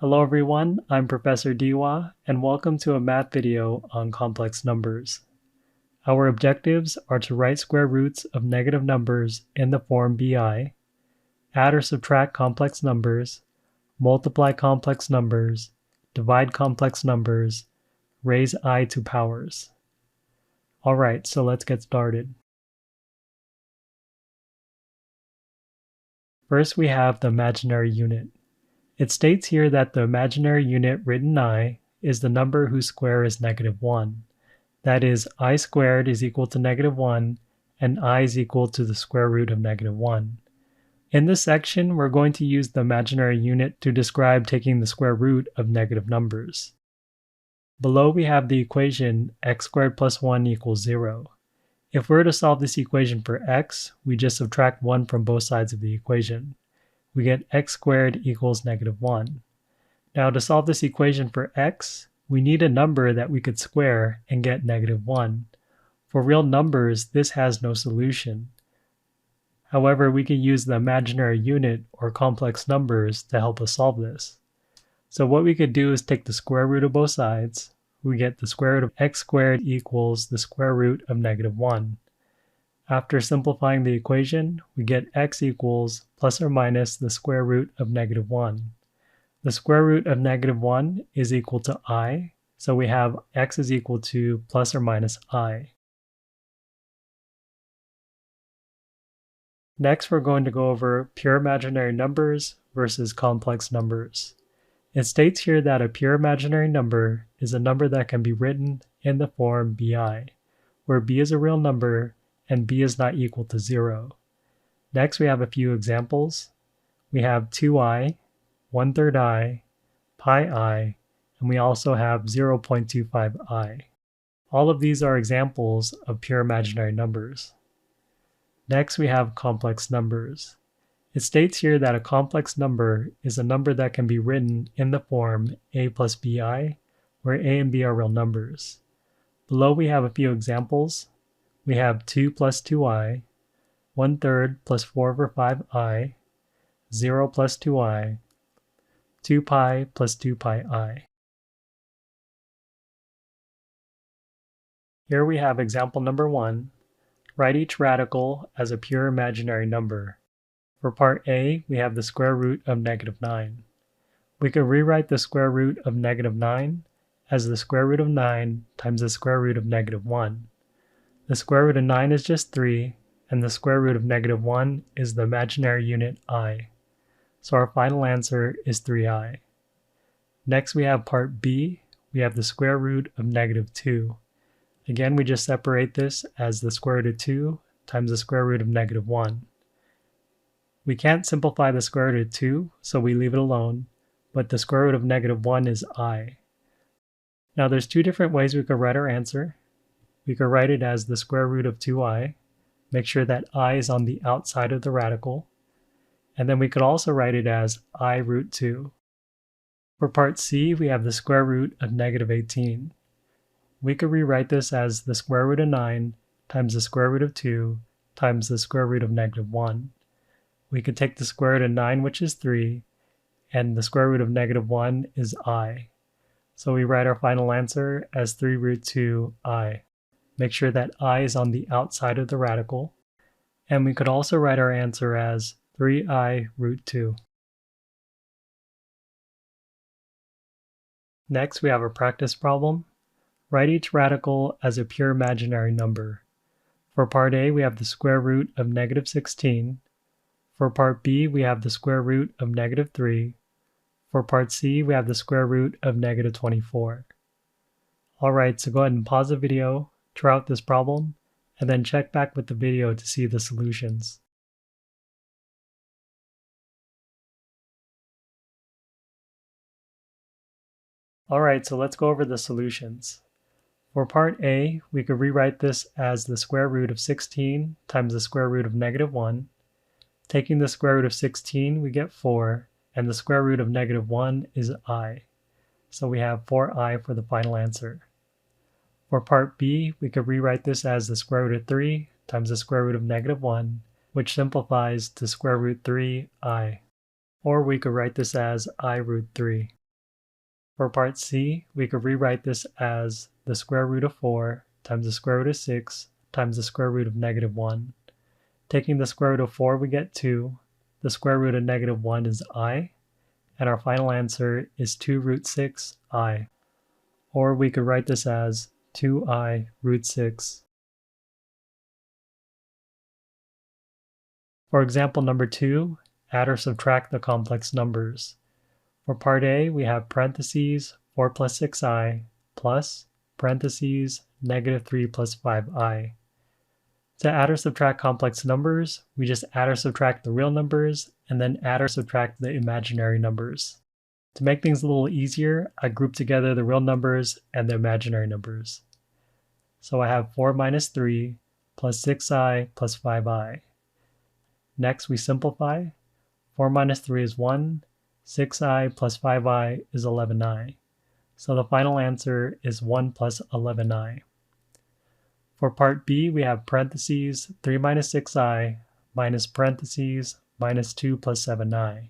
Hello everyone, I'm Professor Diwa, and welcome to a math video on complex numbers. Our objectives are to write square roots of negative numbers in the form bi, add or subtract complex numbers, multiply complex numbers, divide complex numbers, raise I to powers. Alright, so let's get started. First we have the imaginary unit. It states here that the imaginary unit written I is the number whose square is -1. That is, I squared is equal to -1 and I is equal to the square root of -1. In this section, we're going to use the imaginary unit to describe taking the square root of negative numbers. Below we have the equation x squared plus 1 equals 0. If we're to solve this equation for x, we just subtract 1 from both sides of the equation. We get x squared equals -1. Now to solve this equation for x, we need a number that we could square and get -1. For real numbers, this has no solution. However, we can use the imaginary unit or complex numbers to help us solve this. So what we could do is take the square root of both sides. We get the square root of x squared equals the square root of -1. After simplifying the equation, we get x equals plus or minus the square root of -1. The square root of -1 is equal to I, so we have x is equal to plus or minus I. Next, we're going to go over pure imaginary numbers versus complex numbers. It states here that a pure imaginary number is a number that can be written in the form bi, where b is a real number and b is not equal to 0. Next, we have a few examples. We have 2i, 1/3 I, pi I, and we also have 0.25 I. All of these are examples of pure imaginary numbers. Next, we have complex numbers. It states here that a complex number is a number that can be written in the form a plus bi, where a and b are real numbers. Below we have a few examples. We have 2 plus 2i, 1/3 plus 4/5i, 0 plus 2i, 2 pi plus 2 pi I. Here we have example number 1. Write each radical as a pure imaginary number. For part A, we have the square root of -9. We could rewrite the square root of -9 as the square root of 9 times the square root of -1. The square root of 9 is just 3, and the square root of -1 is the imaginary unit I. So our final answer is 3i. Next we have part B. We have the square root of -2. Again, we just separate this as the square root of 2 times the square root of -1. We can't simplify the square root of 2, so we leave it alone, but the square root of -1 is I. Now there's two different ways we could write our answer. We could write it as the square root of 2i, make sure that I is on the outside of the radical, and then we could also write it as I root 2. For part C, we have the square root of -18. We could rewrite this as the square root of 9 times the square root of 2 times the square root of -1. We could take the square root of 9, which is 3, and the square root of -1 is I. So we write our final answer as 3 root 2 I. Make sure that I is on the outside of the radical. And we could also write our answer as 3i root 2. Next, we have a practice problem. Write each radical as a pure imaginary number. For part A, we have the square root of -16. For part B, we have the square root of -3. For part C, we have the square root of -24. Alright, so go ahead and pause the video, try out this problem, and then check back with the video to see the solutions. Alright, so let's go over the solutions. For part A, we could rewrite this as the square root of 16 times the square root of -1. Taking the square root of 16, we get 4, and the square root of -1 is I. So we have 4i for the final answer. For part B, we could rewrite this as the square root of 3 times the square root of -1, which simplifies to square root 3i. Or we could write this as I root 3. For part C, we could rewrite this as the square root of 4 times the square root of 6 times the square root of negative 1. Taking the square root of 4, we get 2. The square root of negative 1 is I, and our final answer is 2 root 6 I. Or we could write this as 2I root 6. For example number 2, add or subtract the complex numbers. For part A, we have parentheses 4 plus 6I plus parentheses negative 3 plus 5I. To add or subtract complex numbers, we just add or subtract the real numbers and then add or subtract the imaginary numbers. To make things a little easier, I group together the real numbers and the imaginary numbers. So I have 4 minus 3 plus 6I plus 5I. Next we simplify. 4 minus 3 is 1, 6I plus 5I is 11I. So the final answer is 1 plus 11I. For part B, we have parentheses 3 minus 6I minus parentheses minus 2 plus 7I.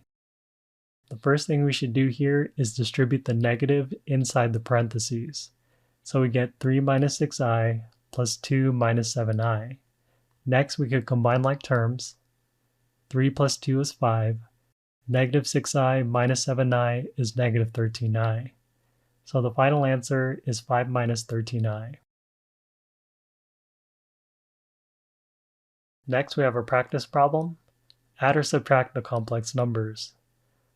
The first thing we should do here is distribute the negative inside the parentheses. So we get 3 minus 6I plus 2 minus 7I. Next, we could combine like terms. 3 plus 2 is 5. Negative 6I minus 7I is negative 13I. So the final answer is 5 minus 13I. Next, we have a practice problem. Add or subtract the complex numbers.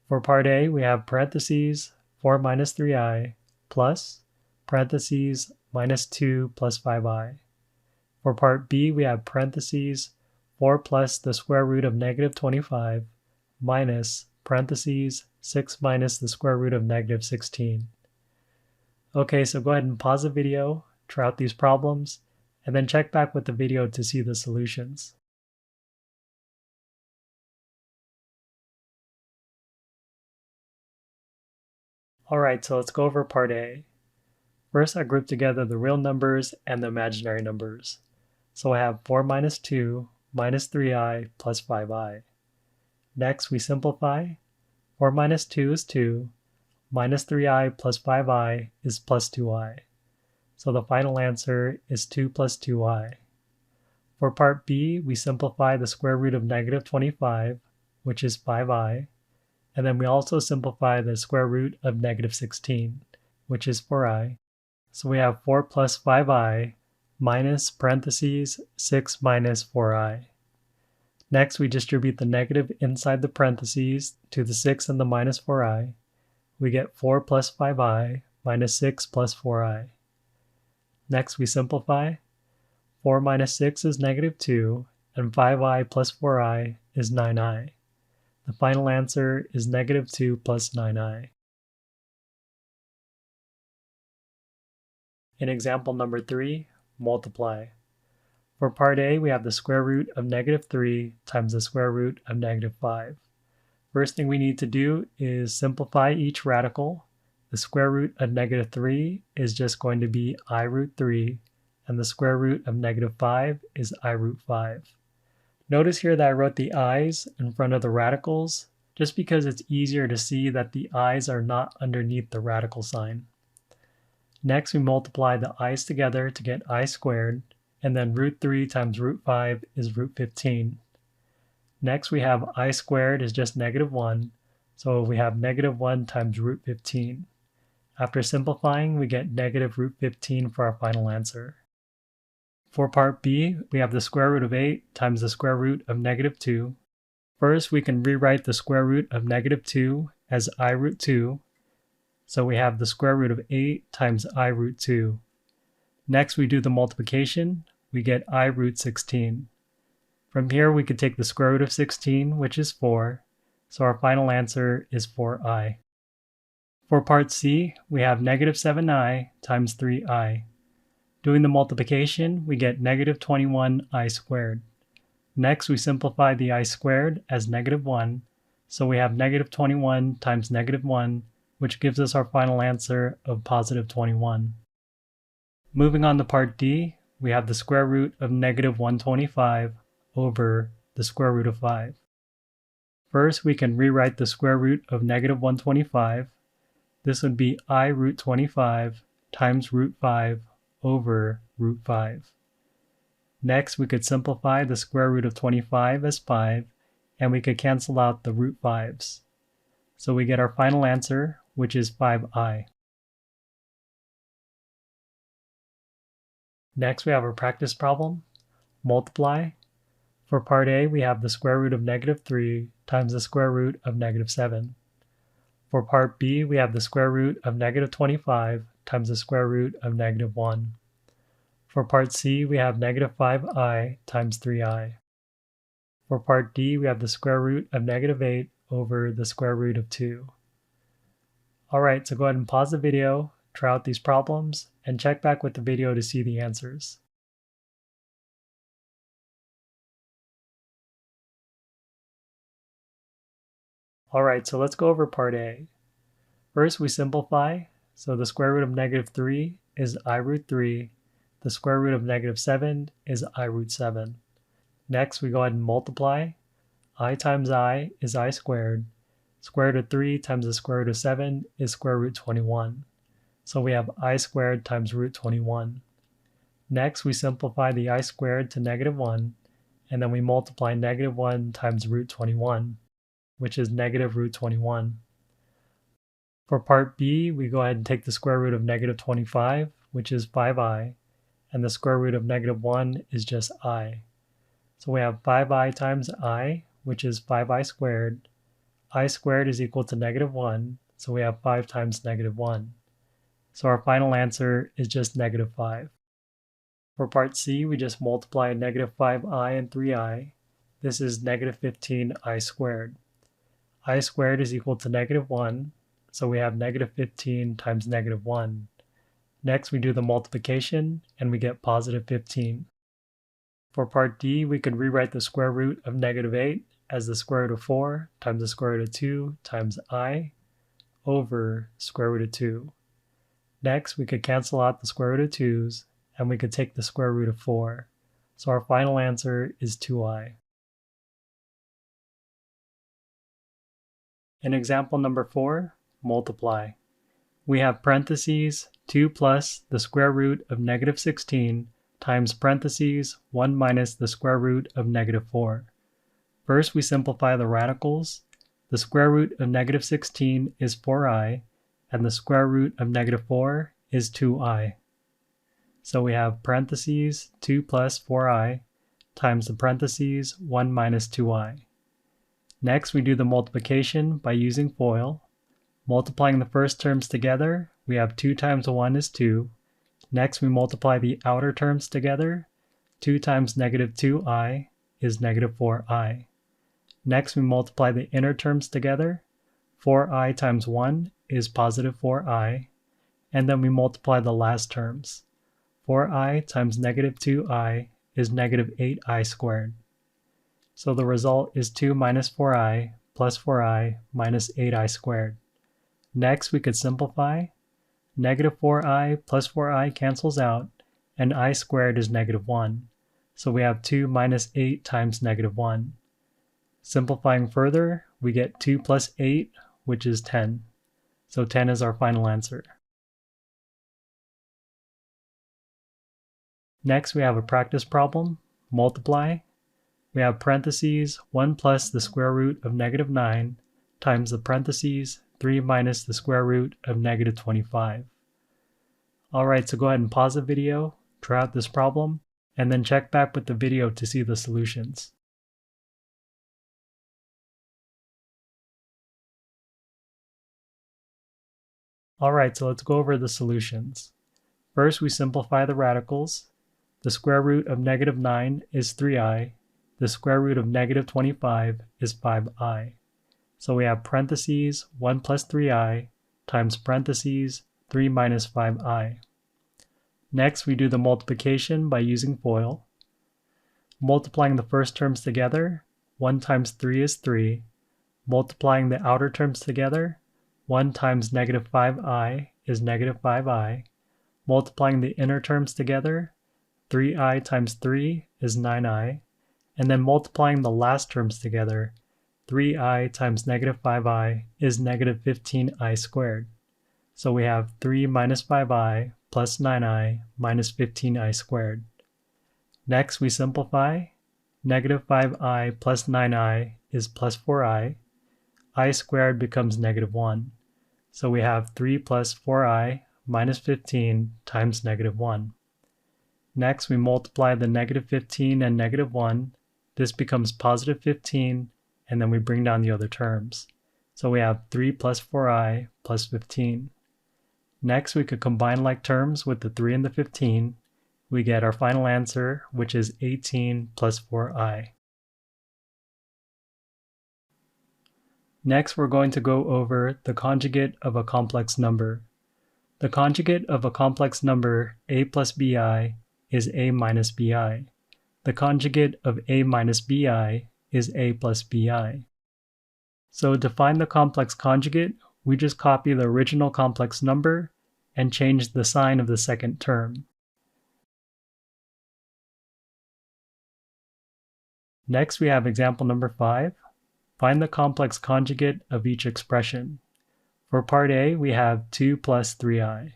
For part A, we have parentheses 4 minus 3I plus parentheses minus 2 plus 5I. For part B, we have parentheses 4 plus the square root of negative 25 minus parentheses 6 minus the square root of negative 16. Okay, so go ahead and pause the video, try out these problems, and then check back with the video to see the solutions. Alright, so let's go over part A. First, I group together the real numbers and the imaginary numbers. So I have 4 minus 2 minus 3I plus 5I. Next, we simplify. 4 minus 2 is 2, minus 3I plus 5I is plus 2I. So the final answer is 2 plus 2I. For part B, we simplify the square root of negative 25, which is 5I, and then we also simplify the square root of negative 16, which is 4I. So we have 4 plus 5I minus parentheses 6 minus 4I. Next, we distribute the negative inside the parentheses to the 6 and the minus 4i. We get 4 plus 5i minus 6 plus 4i. Next, we simplify. 4 minus 6 is negative 2, and 5i plus 4i is 9i. The final answer is negative 2 plus 9i. In example number 3, multiply. For part A, we have the square root of negative 3 times the square root of negative 5. First thing we need to do is simplify each radical. The square root of negative 3 is just going to be I root 3, and the square root of negative 5 is I root 5. Notice here that I wrote the i's in front of the radicals, just because it's easier to see that the i's are not underneath the radical sign. Next, we multiply the i's together to get I squared, and then root 3 times root 5 is root 15. Next, we have I squared is just negative 1, so we have negative 1 times root 15. After simplifying, we get negative root 15 for our final answer. For part B, we have the square root of 8 times the square root of negative 2. First, we can rewrite the square root of negative 2 as I root 2. So we have the square root of 8 times I root 2. Next, we do the multiplication. We get I root 16. From here, we could take the square root of 16, which is 4. So our final answer is 4i. For part C, we have negative 7i times 3i. Doing the multiplication, we get negative 21i squared. Next, we simplify the I squared as negative 1, so we have negative 21 times negative 1, which gives us our final answer of positive 21. Moving on to part D, we have the square root of negative 125 over the square root of 5. First, we can rewrite the square root of negative 125. this would be I root 25 times root 5 over root 5. Next, we could simplify the square root of 25 as 5, and we could cancel out the root 5's. So we get our final answer, which is 5i. Next, we have our practice problem, multiply. For part A, we have the square root of -3 times the square root of -7. For part B, we have the square root of -25 times the square root of -1. For part C, we have -5i times 3i. For part D, we have the square root of -8 over the square root of 2. Alright, so go ahead and pause the video, try out these problems, and check back with the video to see the answers. Alright, so let's go over part A. First, we simplify, so the square root of -3 is I root 3, the square root of -7 is I root 7. Next, we go ahead and multiply. I times I is I squared. Square root of 3 times the square root of 7 is square root 21. So we have I squared times root 21. Next, we simplify the I squared to -1, and then we multiply -1 times root 21, which is negative root 21. For part B, we go ahead and take the square root of -25, which is 5i, and the square root of -1 is just I. So we have 5i times I, which is 5i squared. I squared is equal to -1, so we have 5 times -1. So our final answer is just -5. For part C, we just multiply -5i and 3i. This is -15i squared. I squared is equal to -1, so we have -15 times -1. Next, we do the multiplication, and we get +15. For part D, we could rewrite the square root of -8 as the square root of 4 times the square root of 2 times I over square root of 2. Next, we could cancel out the square root of 2's, and we could take the square root of 4. So our final answer is 2i. In example number 4, multiply. We have parentheses 2 plus the square root of -16 times parentheses 1 minus the square root of -4. First, we simplify the radicals. The square root of -16 is 4i, and the square root of -4 is 2i. So we have parentheses 2 plus 4i times the parentheses 1 minus 2i. Next, we do the multiplication by using FOIL. Multiplying the first terms together, we have 2 times 1 is 2. Next, we multiply the outer terms together. 2 times -2i is -4i. Next, we multiply the inner terms together. 4i times 1 is +4i. And then we multiply the last terms. 4i times -2i is -8i squared. So the result is 2 minus 4i plus 4i minus 8i squared. Next, we could simplify. -4i plus 4i cancels out, and I squared is -1. So we have 2 minus 8 times -1. Simplifying further, we get 2 plus 8, which is 10. So 10 is our final answer. Next, we have a practice problem, multiply. We have parentheses 1 plus the square root of -9 times the parentheses 3 minus the square root of -25. Alright, so go ahead and pause the video, try out this problem, and then check back with the video to see the solutions. Alright, so let's go over the solutions. First, we simplify the radicals. The square root of -9 is 3i. The square root of -25 is 5i. So we have parentheses 1 plus 3i times parentheses 3 minus 5i. Next, we do the multiplication by using FOIL. Multiplying the first terms together, 1 times 3 is 3. Multiplying the outer terms together, 1 times -5i is -5i. Multiplying the inner terms together, 3i times 3 is 9i. And then multiplying the last terms together, 3i times -5i is -15i squared. So we have 3 minus 5i plus 9i minus 15i squared. Next, we simplify. Negative 5i plus 9i is plus 4i. I squared becomes negative 1. So we have 3 plus 4i minus 15 times negative 1. Next, we multiply the negative 15 and negative 1. This becomes positive 15, and then we bring down the other terms. So we have 3 plus 4i plus 15. Next, we could combine like terms with the 3 and the 15. We get our final answer, which is 18 plus 4i. Next, we're going to go over the conjugate of a complex number. The conjugate of a complex number, a plus bi, is a minus bi. The conjugate of a minus bi is a plus bi. So to find the complex conjugate, we just copy the original complex number and change the sign of the second term. Next, we have example number 5. Find the complex conjugate of each expression. For part A, we have 2 plus 3i.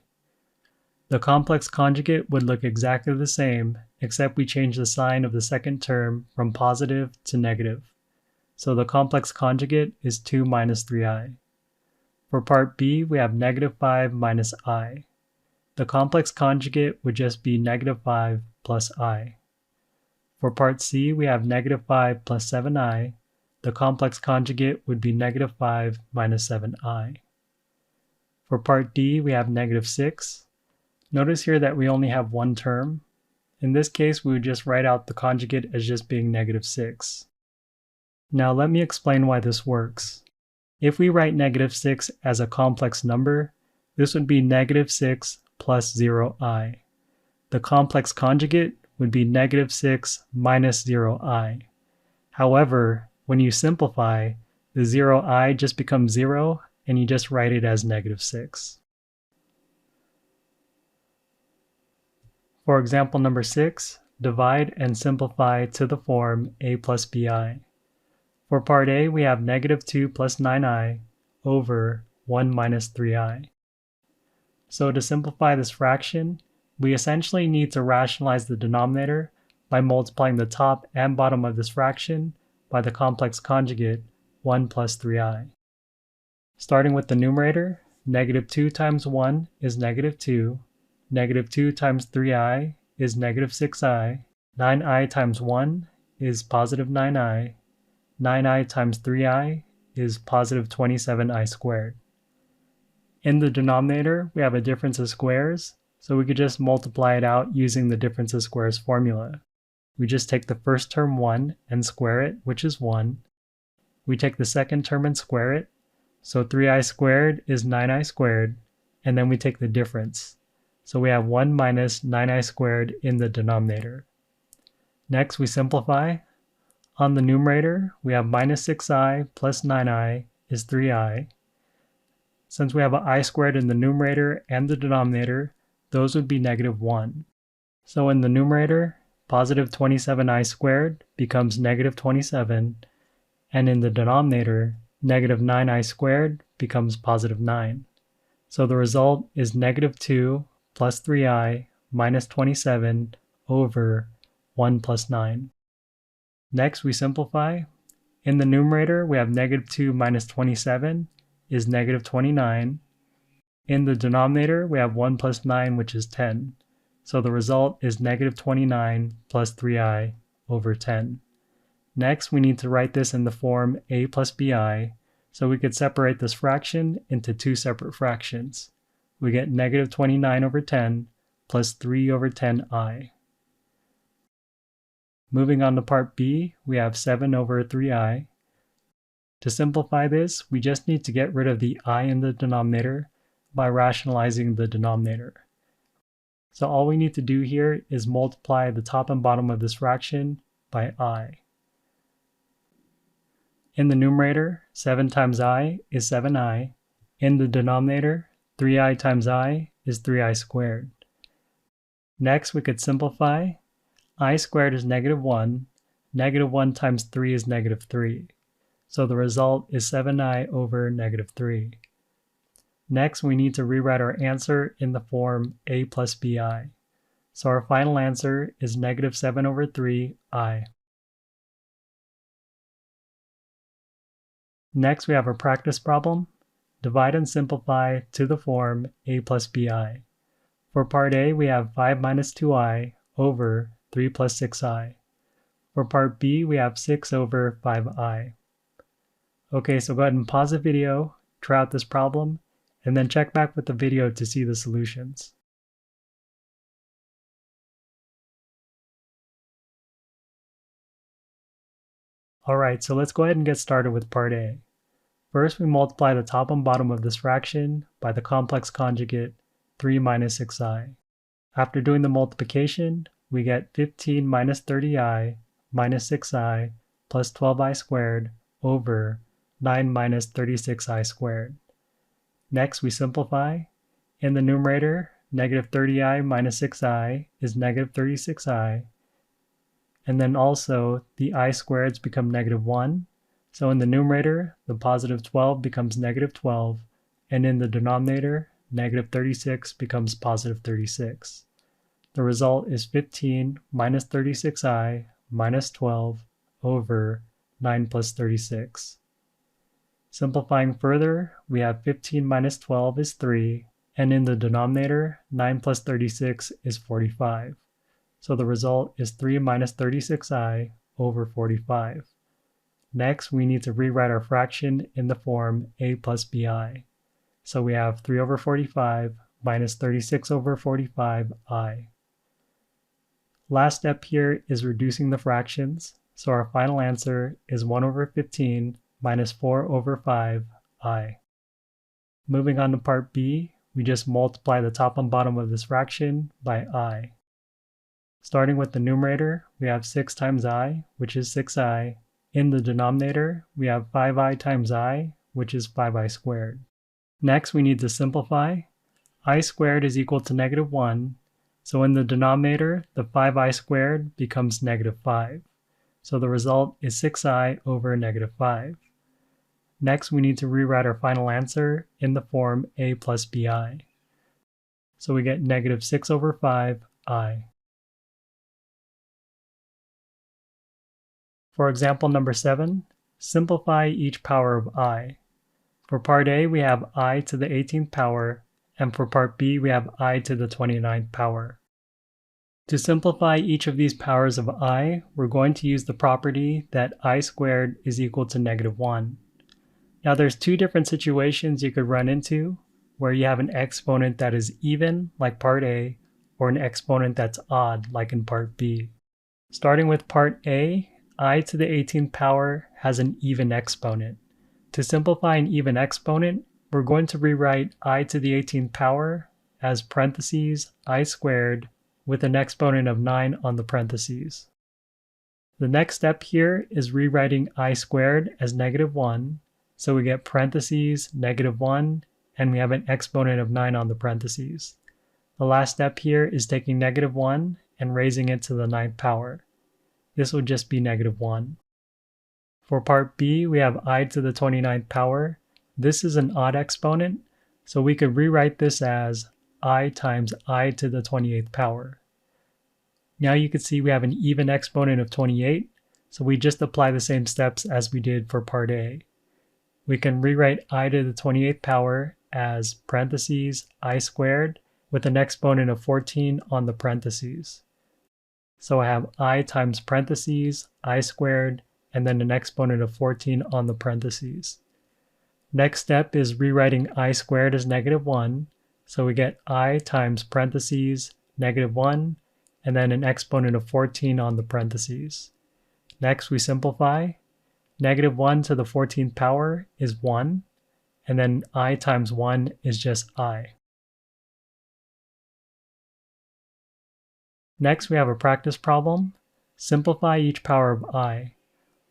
The complex conjugate would look exactly the same, except we change the sign of the second term from positive to negative. So the complex conjugate is 2 minus 3i. For part B, we have negative 5 minus I. The complex conjugate would just be negative 5 plus I. For part C, we have negative 5 plus 7i. The complex conjugate would be negative 5 minus 7i. For part D, we have negative 6. Notice here that we only have one term. In this case, we would just write out the conjugate as just being negative 6. Now let me explain why this works. If we write negative 6 as a complex number, this would be negative 6 plus 0i. The complex conjugate would be negative 6 minus 0i. However, when you simplify, the 0i just becomes 0, and you just write it as negative 6. For example number 6, divide and simplify to the form a plus bi. For part A, we have negative 2 plus 9i over 1 minus 3i. So to simplify this fraction, we essentially need to rationalize the denominator by multiplying the top and bottom of this fraction by the complex conjugate 1 plus 3i. Starting with the numerator, negative 2 times 1 is negative 2, negative 2 times 3i is negative 6i, 9i times 1 is positive 9i, 9i times 3i is positive 27i squared. In the denominator, we have a difference of squares, so we could just multiply it out using the difference of squares formula. We just take the first term 1 and square it, which is 1. We take the second term and square it, so 3i squared is 9i squared, and then we take the difference. So we have 1 minus 9i squared in the denominator. Next, we simplify. On the numerator, we have minus 6i plus 9i is 3i. Since we have an I squared in the numerator and the denominator, those would be negative 1. So in the numerator, positive 27i squared becomes negative 27, and in the denominator, negative 9i squared becomes positive 9. So the result is negative 2 plus 3i minus 27 over 1 plus 9. Next, we simplify. In the numerator, we have negative 2 minus 27 is negative 29. In the denominator, we have 1 plus 9, which is 10. So the result is negative 29 plus 3i over 10. Next, we need to write this in the form a plus bi, so we could separate this fraction into two separate fractions. We get negative 29 over 10 plus 3 over 10i. Moving on to part B, we have 7 over 3i. To simplify this, we just need to get rid of the I in the denominator by rationalizing the denominator. So all we need to do here is multiply the top and bottom of this fraction by I. In the numerator, 7 times I is 7i. In the denominator, 3i times I is 3i squared. Next, we could simplify. I squared is negative 1. Negative 1 times 3 is negative 3. So the result is 7i over negative 3. Next, we need to rewrite our answer in the form a plus bi. So our final answer is negative 7 over 3i. Next, we have a practice problem. Divide and simplify to the form a plus bi. For part A, we have 5 minus 2i over 3 plus 6i. For part B, we have 6 over 5i. Okay, so go ahead and pause the video, try out this problem, and then check back with the video to see the solutions. Alright, so let's go ahead and get started with part A. First, we multiply the top and bottom of this fraction by the complex conjugate 3 minus 6i. After doing the multiplication, we get 15 minus 30i minus 6i plus 12i squared over 9 minus 36i squared. Next, we simplify. In the numerator, negative 30i minus 6i is negative 36i. And then also, the I squareds become negative 1. So in the numerator, the positive 12 becomes negative 12. And in the denominator, negative 36 becomes positive 36. The result is 15 minus 36i minus 12 over 9 plus 36. Simplifying further, we have 15 minus 12 is 3, and in the denominator, 9 plus 36 is 45. So the result is 3 minus 36i over 45. Next, we need to rewrite our fraction in the form a plus bi. So we have 3 over 45 minus 36 over 45i. Last step here is reducing the fractions, so our final answer is 1 over 15 minus 4 over 5i. Moving on to part B, we just multiply the top and bottom of this fraction by I. Starting with the numerator, we have 6 times I, which is 6i. In the denominator, we have 5i times I, which is 5i squared. Next, we need to simplify. I squared is equal to negative 1, so in the denominator, the 5i squared becomes negative 5. So the result is 6i over negative 5. Next, we need to rewrite our final answer in the form a plus bi. So we get negative 6 over 5i. For example number 7, simplify each power of I. For part A, we have I to the 18th power, and for part B, we have I to the 29th power. To simplify each of these powers of I, we're going to use the property that I squared is equal to negative 1. Now there's two different situations you could run into, where you have an exponent that is even, like part A, or an exponent that's odd, like in part B. Starting with part A, I to the 18th power has an even exponent. To simplify an even exponent, we're going to rewrite I to the 18th power as parentheses I squared with an exponent of 9 on the parentheses. The next step here is rewriting I squared as negative 1, so we get parentheses negative 1, and we have an exponent of 9 on the parentheses. The last step here is taking negative 1 and raising it to the 9th power. This would just be negative 1. For part B, we have I to the 29th power. This is an odd exponent, so we could rewrite this as I times I to the 28th power. Now you can see we have an even exponent of 28, so we just apply the same steps as we did for part A. We can rewrite I to the 28th power as parentheses I squared with an exponent of 14 on the parentheses. So I have I times parentheses I squared and then an exponent of 14 on the parentheses. Next step is rewriting I squared as negative 1, so we get I times parentheses negative 1 and then an exponent of 14 on the parentheses. Next we simplify. Negative 1 to the 14th power is 1, and then I times 1 is just I. Next we have a practice problem. Simplify each power of I.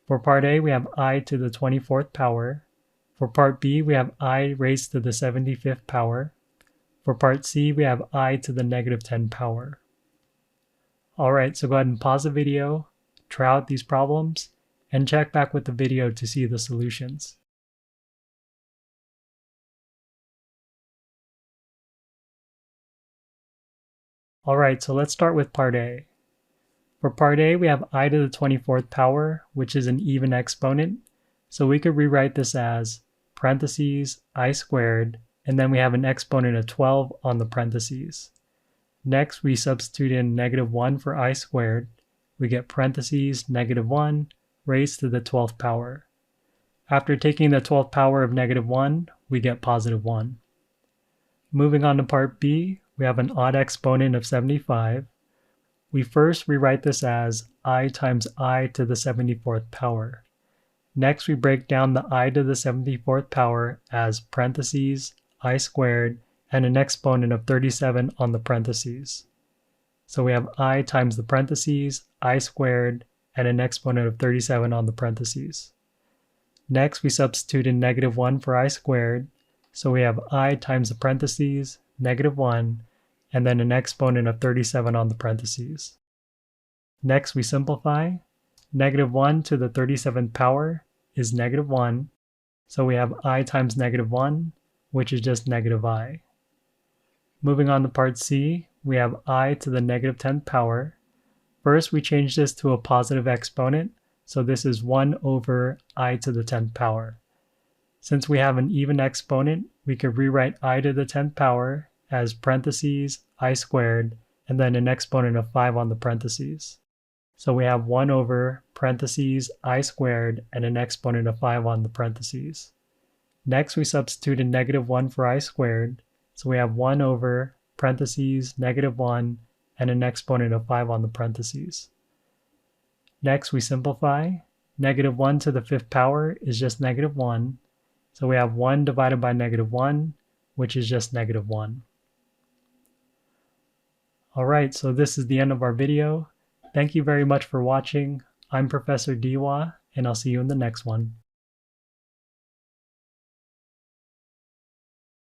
For part A, we have I to the 24th power. For part B, we have I raised to the 75th power. For part C, we have I to the negative 10 power. Alright, so go ahead and pause the video, try out these problems, and check back with the video to see the solutions. Alright, so let's start with part A. For part A, we have I to the 24th power, which is an even exponent. So we could rewrite this as parentheses I squared, and then we have an exponent of 12 on the parentheses. Next, we substitute in -1 for I squared. We get parentheses -1 raised to the 12th power. After taking the 12th power of -1, we get +1. Moving on to part B, we have an odd exponent of 75. We first rewrite this as I times I to the 74th power. Next, we break down the I to the 74th power as parentheses I squared and an exponent of 37 on the parentheses. So we have I times the parentheses, I squared, and an exponent of 37 on the parentheses. Next, we substitute in -1 for I squared. So we have I times the parentheses, -1, and then an exponent of 37 on the parentheses. Next, we simplify. -1 to the 37th power is -1, so we have I times -1, which is just -I. Moving on to part C, we have I to the -10th power. First, we change this to a positive exponent, so this is 1 over I to the 10th power. Since we have an even exponent, we could rewrite I to the 10th power as parentheses I squared, and then an exponent of 5 on the parentheses. So we have 1 over parentheses I squared and an exponent of 5 on the parentheses. Next, we substitute in -1 for I squared. So we have 1 over parentheses -1 and an exponent of 5 on the parentheses. Next, we simplify. -1 to the 5th power is just -1. So we have 1 divided by -1, which is just -1. Alright, so this is the end of our video. Thank you very much for watching. I'm Professor Diwa, and I'll see you in the next one.